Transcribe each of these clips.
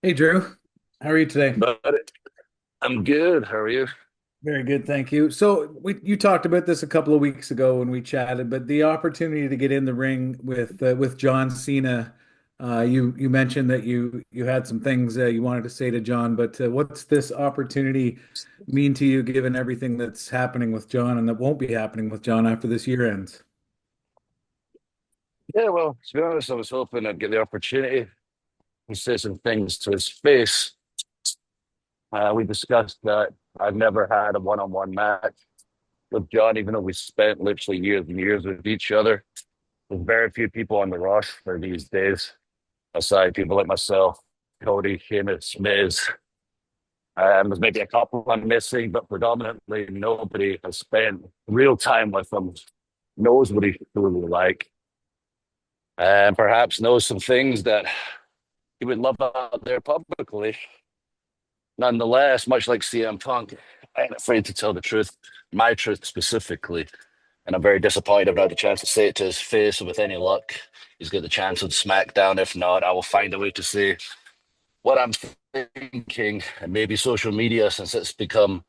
Hey Drew, how are you today? But I'm good. How are you? Very good, thank you. So you talked about this a couple of weeks ago when we chatted, but the opportunity to get in the ring with John Cena, you mentioned that you had some things you wanted to say to John, but what's this opportunity mean to you given everything that's happening with John and that won't be happening with John after this year ends? Yeah, well, to be honest, I was hoping I'd get the opportunity to say some things to his face. We discussed that I've never had a one-on-one match with John, even though we spent literally years and years with each other. There's very few people on the roster these days, aside people like myself, Cody, Sheamus, Miz. There's maybe a couple I'm missing, but predominantly nobody has spent real time with him, knows what he's truly like, and perhaps knows some things that he would love out there publicly. Nonetheless, much like CM Punk, I ain't afraid to tell the truth, my truth specifically. And I'm very disappointed I've not had the chance to say it to his face. With any luck, he's got the chance on SmackDown. If not, I will find a way to say what I'm thinking. And maybe social media, since it's become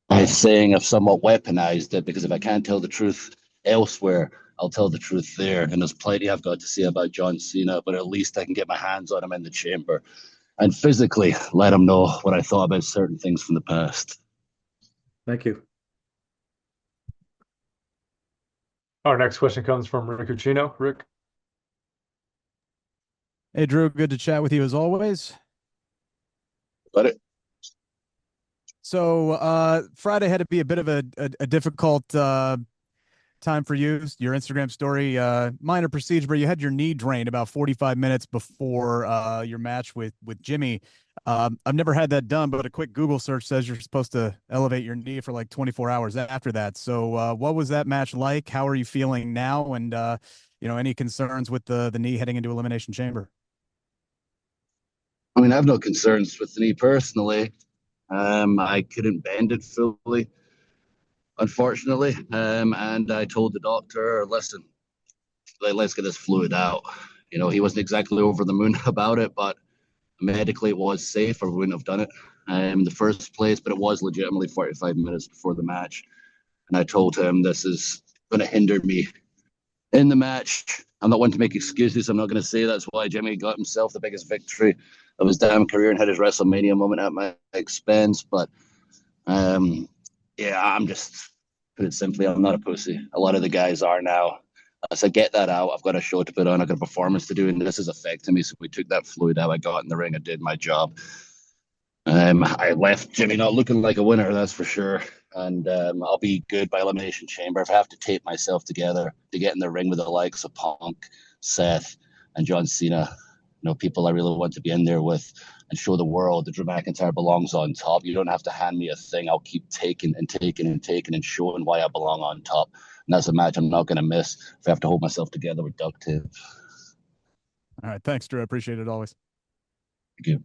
my saying, I've somewhat weaponized it because if I can't tell the truth elsewhere, I'll tell the truth there. And there's plenty I've got to say about John Cena, but at least I can get my hands on him in the chamber and physically let him know what I thought about certain things from the past. Thank you. Our next question comes from Rick Ucchino. Rick. Hey, Drew, good to chat with you as always. But it, So, Friday had to be a bit of a difficult time for you. Your Instagram story, minor procedure, but you had your knee drained about 45 minutes before your match with Jimmy. I've never had that done, but a quick Google search says you're supposed to elevate your knee for like 24 hours after that. So, what was that match like? How are you feeling now? And any concerns with the knee heading into Elimination Chamber? I mean, I have no concerns with the knee personally. I couldn't bend it fully, unfortunately. And I told the doctor, listen, let's get this fluid out. He wasn't exactly over the moon about it, but medically it was safe, or we wouldn't have done it in the first place. But it was legitimately 45 minutes before the match. And I told him this is going to hinder me in the match. I'm not one to make excuses. I'm not going to say that's why Jimmy got himself the biggest victory of his damn career and had his WrestleMania moment at my expense. But yeah, I'm just, put it simply, I'm not a pussy. A lot of the guys are now. So get that out. I've got a show to put on. I've got a performance to do, and this is affecting me. So we took that fluid out. I got in the ring. I did my job. I left Jimmy not looking like a winner, that's for sure. And I'll be good by Elimination Chamber. If I have to tape myself together to get in the ring with the likes of Punk, Seth, and John Cena, people I really want to be in there with and show the world that Drew McIntyre belongs on top. You don't have to hand me a thing. I'll keep taking and taking and taking and showing why I belong on top. And that's a match I'm not going to miss if I have to hold myself together with duct tape. All right, thanks, Drew. I appreciate it always. Thank you.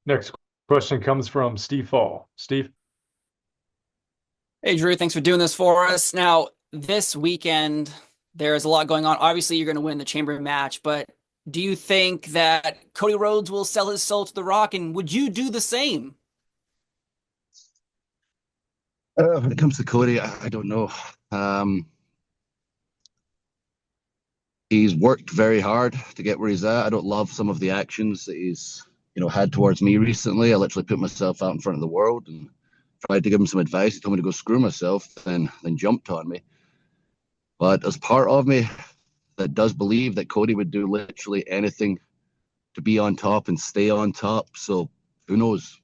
Next question comes from Steve Fall. Steve. Hey, Drew, thanks for doing this for us. Now, this weekend, there's a lot going on. Obviously, you're going to win the chamber match, but do you think that Cody Rhodes will sell his soul to The Rock, and would you do the same? When it comes to Cody, I don't know. Um, he's worked very hard to get where he's at. I don't love some of the actions that he's had towards me recently. I literally put myself out in front of the world and tried to give him some advice. He told me to go screw myself, then jumped on me. But there's part of me that does believe that Cody would do literally anything to be on top and stay on top. So who knows?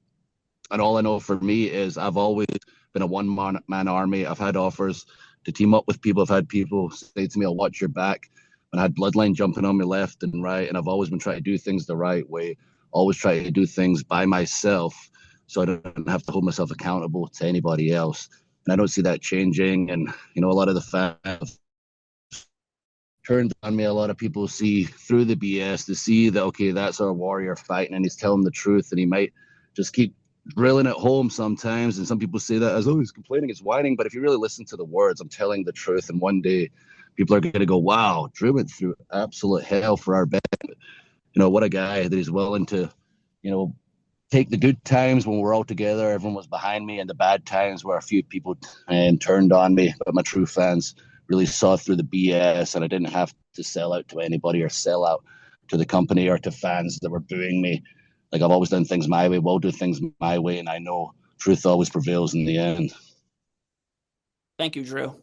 And all I know for me is I've always been a one man army. I've had offers to team up with people. I've had people say to me, I'll watch your back. And I had Bloodline jumping on me left and right. And I've always been trying to do things the right way, always try to do things by myself so I don't have to hold myself accountable to anybody else. And I don't see that changing. And, a lot of the fans turned on me. A lot of people see through the BS to see that, okay, that's our warrior fighting and he's telling the truth and he might just keep drilling at home sometimes. And some people say that as, oh, he's complaining, he's whining. But if you really listen to the words, I'm telling the truth. And one day people are going to go, wow, Drew went through absolute hell for our benefit. what a guy that he's willing to, you know, take the good times when we're all together, everyone was behind me, and the bad times where a few people turned on me, but my true fans really saw through the BS, and I didn't have to sell out to anybody or sell out to the company or to fans that were booing me. Like, I've always done things my way, will do things my way, and I know truth always prevails in the end. Thank you, Drew.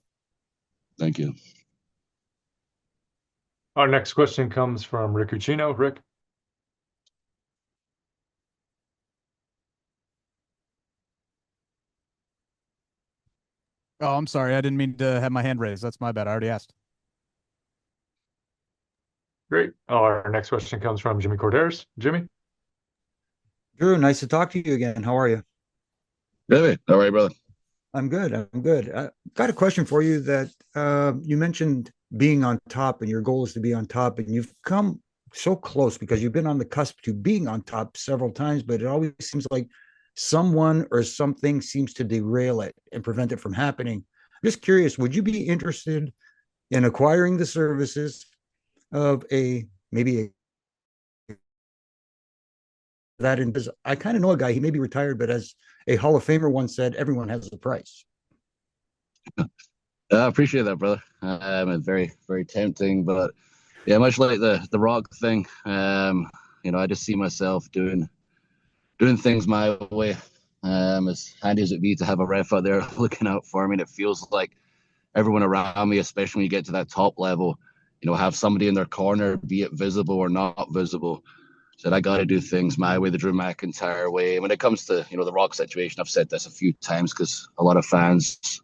Thank you. Our next question comes from Rick Ucchino. Rick. Oh, I'm sorry. I didn't mean to have my hand raised. That's my bad. I already asked. Great. Our next question comes from Jimmy Corderas. Jimmy. Drew, nice to talk to you again. How are you? Really? All right, brother. I'm good. I'm good. I got a question for you that you mentioned being on top and your goal is to be on top, and you've come so close because you've been on the cusp to being on top several times, but it always seems like someone or something seems to derail it and prevent it from happening. I'm just curious, would you be interested in acquiring the services of maybe a that in because I kind of know a guy, he may be retired, but as a Hall of Famer once said, everyone has a price. I appreciate that, brother. It's very, very tempting, but yeah, much like the Rock thing, I just see myself doing things my way. As handy as it be to have a ref out there looking out for me, and it feels like everyone around me, especially when you get to that top level, have somebody in their corner, be it visible or not visible. Said I got to do things my way, the Drew McIntyre way. And when it comes to the Rock situation, I've said this a few times because a lot of fans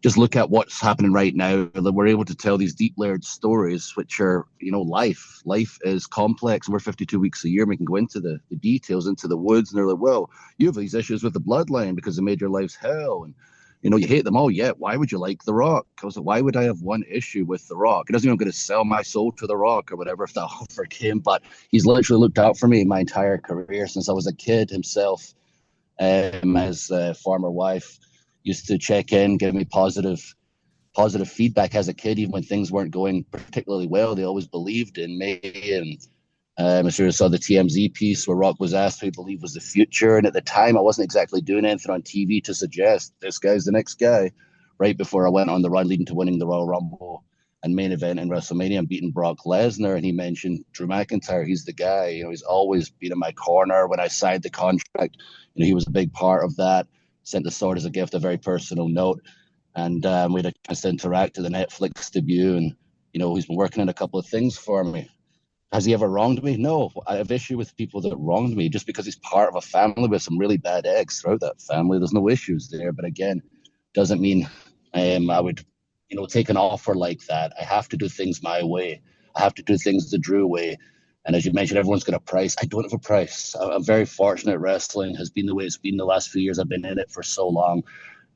just look at what's happening right now. That we're able to tell these deep layered stories, which are life. Life is complex. We're 52 weeks a year. We can go into the details, into the woods, and they're like, well, you have these issues with the bloodline because they made your lives hell, and you hate them all. Yet, why would you like The Rock? Because why would I have one issue with The Rock? It doesn't mean I'm going to sell my soul to The Rock or whatever if that offer came, but he's literally looked out for me my entire career since I was a kid himself. His former wife used to check in, give me positive feedback as a kid, even when things weren't going particularly well. They always believed in me, and I'm sure you saw the TMZ piece where Rock was asked who he believed was the future. And at the time, I wasn't exactly doing anything on TV to suggest this guy's the next guy. Right before I went on the run leading to winning the Royal Rumble and main event in WrestleMania and beating Brock Lesnar. And he mentioned Drew McIntyre. He's the guy. He's always been in my corner. When I signed the contract, he was a big part of that. Sent the sword as a gift, a very personal note. And we had a chance to interact at the Netflix debut. And, he's been working on a couple of things for me. Has he ever wronged me? No. I have issue with people that wronged me just because he's part of a family with some really bad eggs throughout that family. There's no issues there. But again, doesn't mean I would, take an offer like that. I have to do things my way. I have to do things the Drew way. And as you mentioned, everyone's got a price. I don't have a price. I'm very fortunate. Wrestling has been the way it's been the last few years. I've been in it for so long.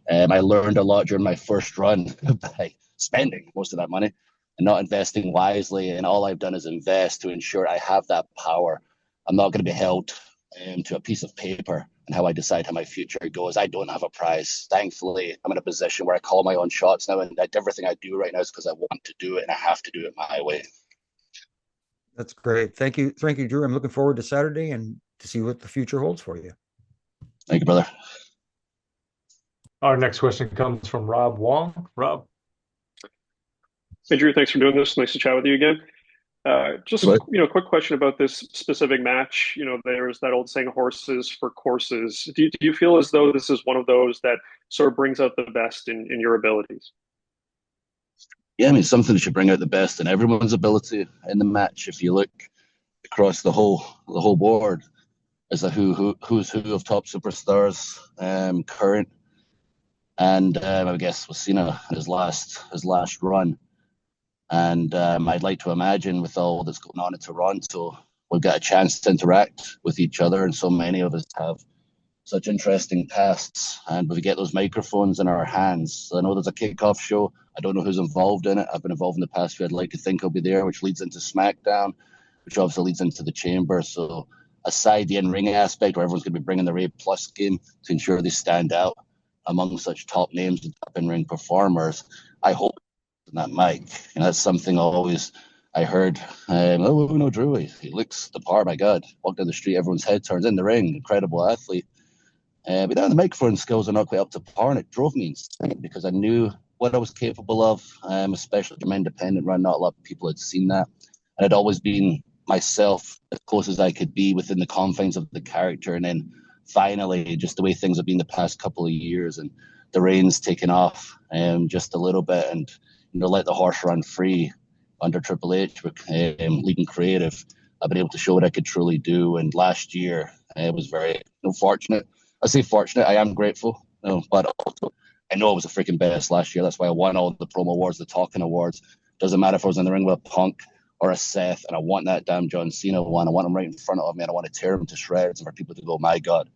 I learned a lot during my first run by spending most of that money and not investing wisely. And all I've done is invest to ensure I have that power. I'm not going to be held to a piece of paper and how I decide how my future goes. I don't have a prize. Thankfully, I'm in a position where I call my own shots now, and everything I do right now is because I want to do it and I have to do it my way. That's great. Thank you, Drew. I'm looking forward to Saturday and to see what the future holds for you. Thank you, brother. Our next question comes from Rob Wong. Rob. Hey, Drew, thanks for doing this. Nice to chat with you again. Just, quick question about this specific match. There's that old saying, horses for courses. Do you feel as though this is one of those that sort of brings out the best in your abilities? Yeah, something that should bring out the best in everyone's ability in the match. If you look across the whole board, as a who's who of top superstars, current, and I guess with Cena his last run. And I'd like to imagine with all that's going on in Toronto, we've got a chance to interact with each other. And so many of us have such interesting pasts. And we get those microphones in our hands. So I know there's a kickoff show. I don't know who's involved in it. I've been involved in the past few. I'd like to think I'll be there, which leads into SmackDown, which obviously leads into the Chamber. So aside the in-ring aspect, where everyone's going to be bringing their A+ game to ensure they stand out among such top names and top in-ring performers, I hope that mic. That's something I I heard, oh no, Drew, he looks the part. My God, walked down the street, everyone's head turns. In the ring, incredible athlete. But then the microphone skills are not quite up to par, and it drove me insane because I knew what I was capable of, especially from independent run. Not a lot of people had seen that, and I'd always been myself as close as I could be within the confines of the character. And then finally, just the way things have been the past couple of years, and the reins taken off just a little bit, and let the horse run free under Triple H, leading creative. I've been able to show what I could truly do. And last year, I was very fortunate. I say fortunate. I am grateful, but also I know I was the freaking best last year. That's why I won all the promo awards, the talking awards. Doesn't matter if I was in the ring with a Punk or a Seth, and I want that damn John Cena one. I want him right in front of me, and I want to tear him to shreds, and for people to go, my God,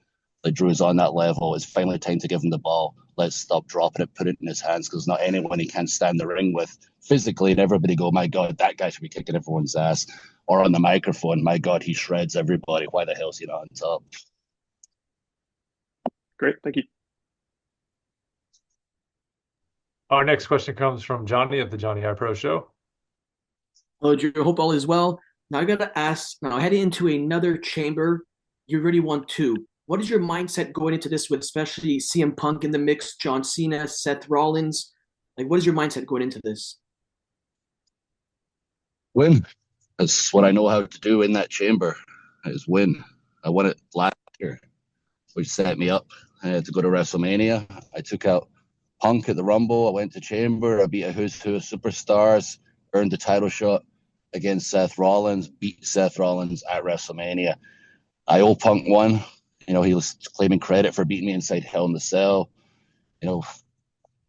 like Drew's on that level. It's finally time to give him the ball. Let's stop dropping it, put it in his hands, because there's not anyone he can't stand the ring with physically, and everybody go, my God, that guy should be kicking everyone's ass. Or on the microphone, my God, he shreds everybody. Why the hell is he not on top? Great, thank you. Our next question comes from Johnny at the Johnny I Pro Show. Hello, Drew. Hope all is well. Now I gotta ask. Now heading into another chamber, you already won two. What is your mindset going into this with, especially CM Punk in the mix, John Cena, Seth Rollins? Like, what is your mindset going into this? Win. That's what I know how to do in that chamber, is win. I won it last year, which set me up to go to WrestleMania. I took out Punk at the Rumble. I went to Chamber. I beat a who's who of superstars, earned the title shot against Seth Rollins, beat Seth Rollins at WrestleMania. I owe Punk one. He was claiming credit for beating me inside Hell in the Cell.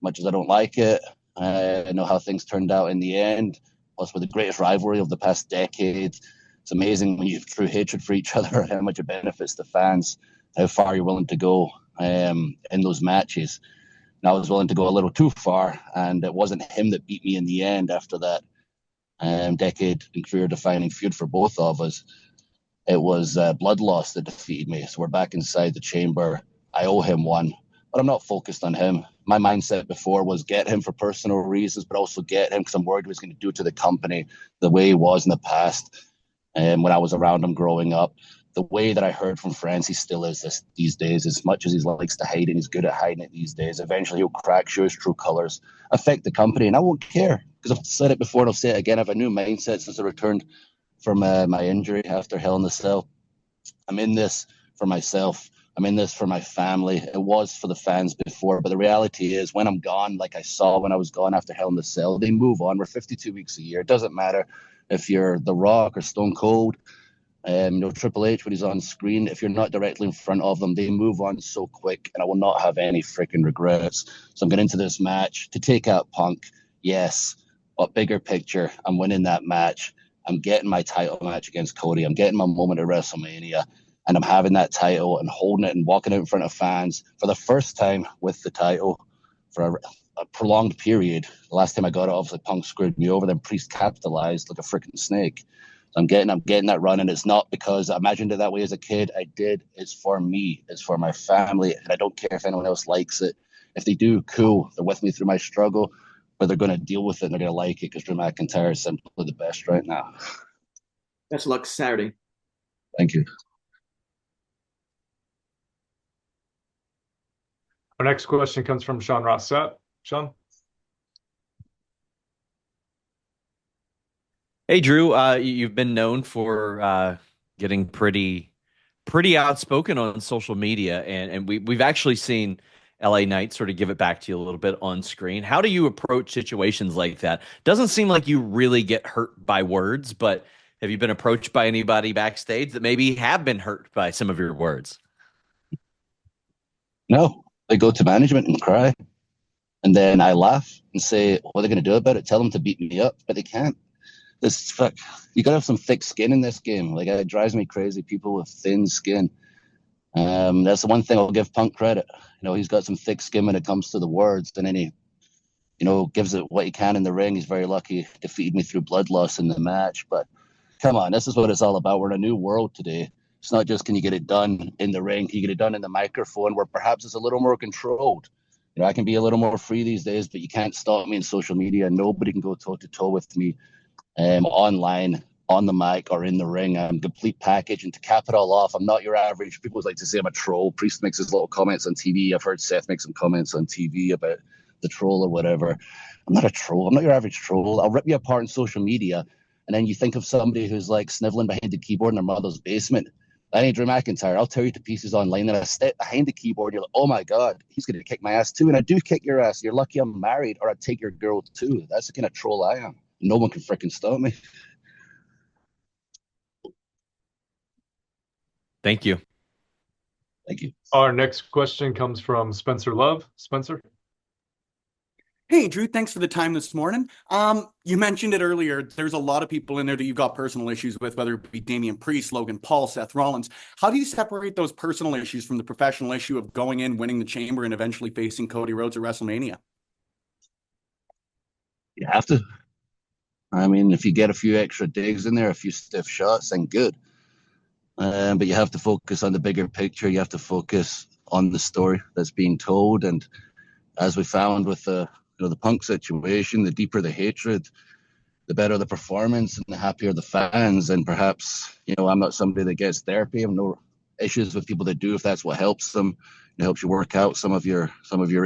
Much as I don't like it, I know how things turned out in the end. Plus, with the greatest rivalry of the past decade, it's amazing when you have true hatred for each other, how much it benefits the fans, how far you're willing to go in those matches. And I was willing to go a little too far, and it wasn't him that beat me in the end after that decade and career-defining feud for both of us. It was blood loss that defeated me. So we're back inside the chamber. I owe him one, but I'm not focused on him. My mindset before was get him for personal reasons, but also get him because I'm worried what he's going to do to the company the way he was in the past. And when I was around him growing up, the way that I heard from friends, he still is these days. As much as he likes to hide it, he's good at hiding it these days. Eventually, he'll crack, show his true colors, affect the company, and I won't care because I've said it before and I'll say it again. I have a new mindset since I returned from my injury after Hell in the Cell. I'm in this for myself. I'm in this for my family. It was for the fans before, but the reality is when I'm gone, like I saw when I was gone after Hell in the Cell, they move on. We're 52 weeks a year. It doesn't matter if you're The Rock or Stone Cold, Triple H when he's on screen. If you're not directly in front of them, they move on so quick, and I will not have any freaking regrets. So I'm getting into this match to take out Punk, yes, but bigger picture, I'm winning that match. I'm getting my title match against Cody. I'm getting my moment at WrestleMania, and I'm having that title and holding it and walking out in front of fans for the first time with the title for a prolonged period. The last time I got it, obviously Punk screwed me over, then Priest capitalized like a freaking snake. So I'm getting that run, and it's not because I imagined it that way as a kid. I did. It's for me. It's for my family, and I don't care if anyone else likes it. If they do, cool. They're with me through my struggle, but they're going to deal with it and they're going to like it because Drew McIntyre is simply the best right now. Best of luck Saturday. Thank you. Our next question comes from Sean Rossett. Sean? Hey, Drew, you've been known for getting pretty outspoken on social media, and we've actually seen LA Knight sort of give it back to you a little bit on screen. How do you approach situations like that? Doesn't seem like you really get hurt by words, but have you been approached by anybody backstage that maybe have been hurt by some of your words? No, they go to management and cry, and then I laugh and say, what are they going to do about it? Tell them to beat me up, but they can't. You gotta have some thick skin in this game. Like, it drives me crazy, people with thin skin. That's the one thing I'll give Punk credit. He's got some thick skin when it comes to the words, and then he gives it what he can in the ring. He's very lucky, defeated me through blood loss in the match. But come on, this is what it's all about. We're in a new world today. It's not just can you get it done in the ring, can you get it done in the microphone, where perhaps it's a little more controlled. I can be a little more free these days, but you can't stop me in social media. Nobody can go toe to toe with me online, on the mic, or in the ring. I'm a complete package. And to cap it all off, I'm not your average. People like to say I'm a troll. Priest makes his little comments on TV. I've heard Seth make some comments on TV about the troll or whatever. I'm not a troll. I'm not your average troll. I'll rip you apart on social media. And then you think of somebody who's like sniveling behind the keyboard in their mother's basement. That ain't Drew McIntyre. I'll tear you to pieces online. And I step behind the keyboard. You're like, oh my God, he's going to kick my ass too. And I do kick your ass. You're lucky I'm married, or I'd take your girl too. That's the kind of troll I am. No one can freaking stop me. Thank you. Thank you. Our next question comes from Spencer Love. Spencer? Hey, Drew, thanks for the time this morning. You mentioned it earlier. There's a lot of people in there that you've got personal issues with, whether it be Damian Priest, Logan Paul, Seth Rollins. How do you separate those personal issues from the professional issue of going in, winning the chamber, and eventually facing Cody Rhodes at WrestleMania? You have to. I mean, if you get a few extra digs in there, a few stiff shots, then good. But you have to focus on the bigger picture. You have to focus on the story that's being told. And as we found with the Punk situation, the deeper the hatred, the better the performance and the happier the fans. And perhaps, I'm not somebody that gets therapy. I have no issues with people that do, if that's what helps them. It helps you work out some of your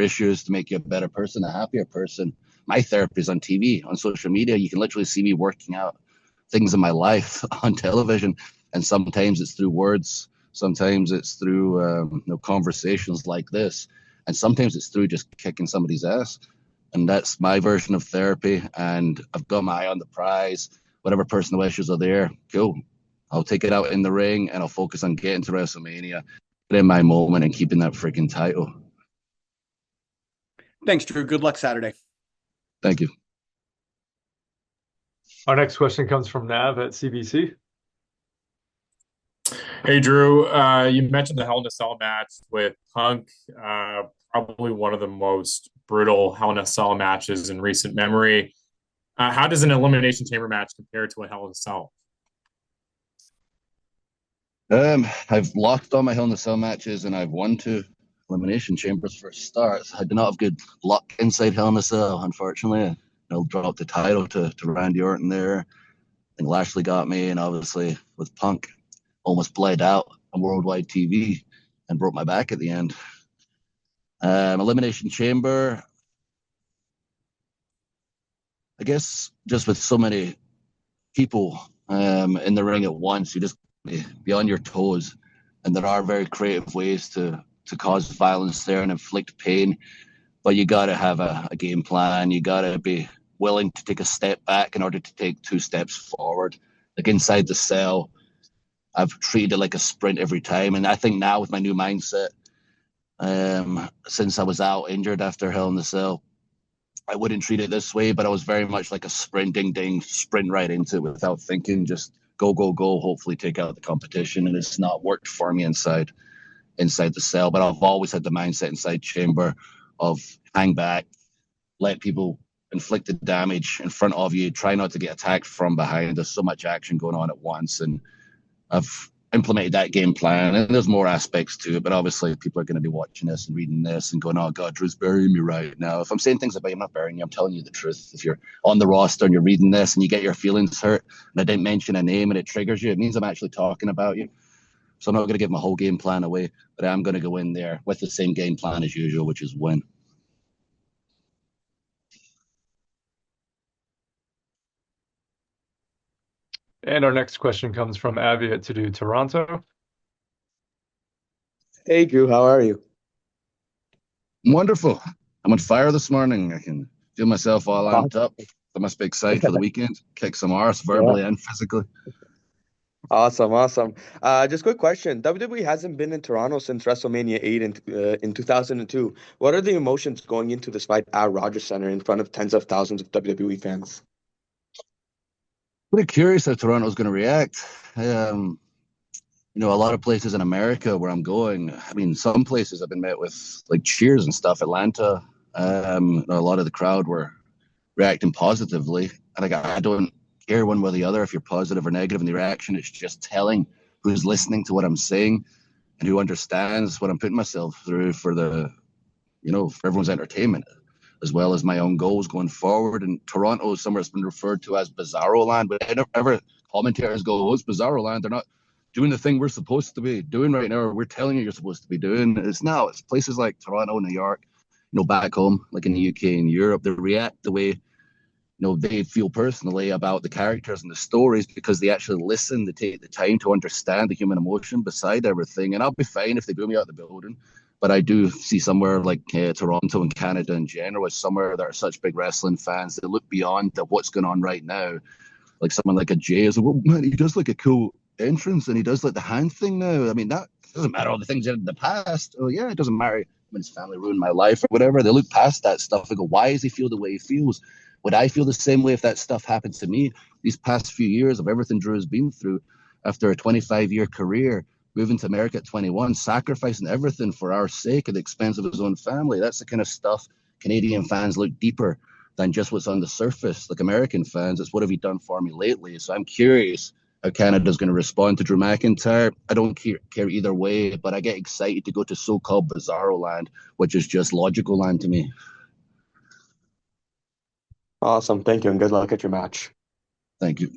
issues to make you a better person, a happier person. My therapy is on TV, on social media. You can literally see me working out things in my life on television. And sometimes it's through words. Sometimes it's through conversations like this. And sometimes it's through just kicking somebody's ass. And that's my version of therapy. And I've got my eye on the prize. Whatever personal issues are there, cool. I'll take it out in the ring and I'll focus on getting to WrestleMania, in my moment, and keeping that freaking title. Thanks, Drew. Good luck Saturday. Thank you. Our next question comes from Nav at CBC. Hey, Drew. You mentioned the Hell in a Cell match with Punk, probably one of the most brutal Hell in a Cell matches in recent memory. How does an Elimination Chamber match compare to a Hell in a Cell? I've lost all my Hell in a Cell matches, and I've won 2 Elimination Chambers for starts. I did not have good luck inside Hell in a Cell, unfortunately. I dropped the title to Randy Orton there. I think Lashley got me, and obviously with Punk, almost bled out on worldwide TV and broke my back at the end. Elimination Chamber, I guess just with so many people in the ring at once, you just be on your toes. And there are very creative ways to cause violence there and inflict pain. But you got to have a game plan. You got to be willing to take a step back in order to take 2 steps forward. Like inside the cell, I've treated it like a sprint every time. And I think now with my new mindset, since I was out injured after Hell in the Cell, I wouldn't treat it this way, but I was very much like a sprint right into it without thinking, just go, hopefully take out the competition. And it's not worked for me inside the cell, but I've always had the mindset inside Chamber of hang back, let people inflict the damage in front of you, try not to get attacked from behind. There's so much action going on at once, and I've implemented that game plan, and there's more aspects to it, but obviously people are going to be watching this and reading this and going, oh God, Drew's burying me right now. If I'm saying things about you, I'm not burying you, I'm telling you the truth. If you're on the roster and you're reading this and you get your feelings hurt and I didn't mention a name and it triggers you, it means I'm actually talking about you. So I'm not going to give my whole game plan away, but I'm going to go in there with the same game plan as usual, which is win. And our next question comes from Avi at To Do Toronto. Hey, Drew, how are you? Wonderful. I'm on fire this morning. I can feel myself all amped up. I must be excited for the weekend. Kick some arse verbally and physically. Awesome. Just quick question. WWE hasn't been in Toronto since WrestleMania 8 in 2002. What are the emotions going into this fight at Rogers Center in front of tens of thousands of WWE fans? Pretty curious how Toronto's going to react. A lot of places in America where I'm going, I mean, some places I've been met with like cheers and stuff. Atlanta, a lot of the crowd were reacting positively. And I don't care one way or the other if you're positive or negative in the reaction. It's just telling who's listening to what I'm saying and who understands what I'm putting myself through for for everyone's entertainment. as well as my own goals going forward. And Toronto is somewhere that's been referred to as Bizarro Land, but ever commentators go, "Oh, it's Bizarro Land. They're not doing the thing we're supposed to be doing right now, or we're telling you you're supposed to be doing." It's places like Toronto, New York, back home, like in the UK and Europe, they react the way they feel personally about the characters and the stories because they actually listen, they take the time to understand the human emotion beside everything. And I'll be fine if they boo me out of the building. But I do see somewhere like Toronto and Canada in general as somewhere that are such big wrestling fans. They look beyond what's going on right now. Like someone like a Jay is, well, man, he does like a cool entrance and he does like the hand thing now. I mean, that doesn't matter all the things he did in the past. Oh, yeah, it doesn't matter when his family ruined my life or whatever. They look past that stuff. They go, why does he feel the way he feels? Would I feel the same way if that stuff happened to me? These past few years of everything Drew has been through after a 25-year career, moving to America at 21, sacrificing everything for our sake at the expense of his own family. That's the kind of stuff Canadian fans look deeper than just what's on the surface. Like American fans, it's what have you done for me lately? So I'm curious how Canada's going to respond to Drew McIntyre. I don't care either way, but I get excited to go to so-called Bizarro Land, which is just logical land to me. Awesome. Thank you, and good luck at your match. Thank you.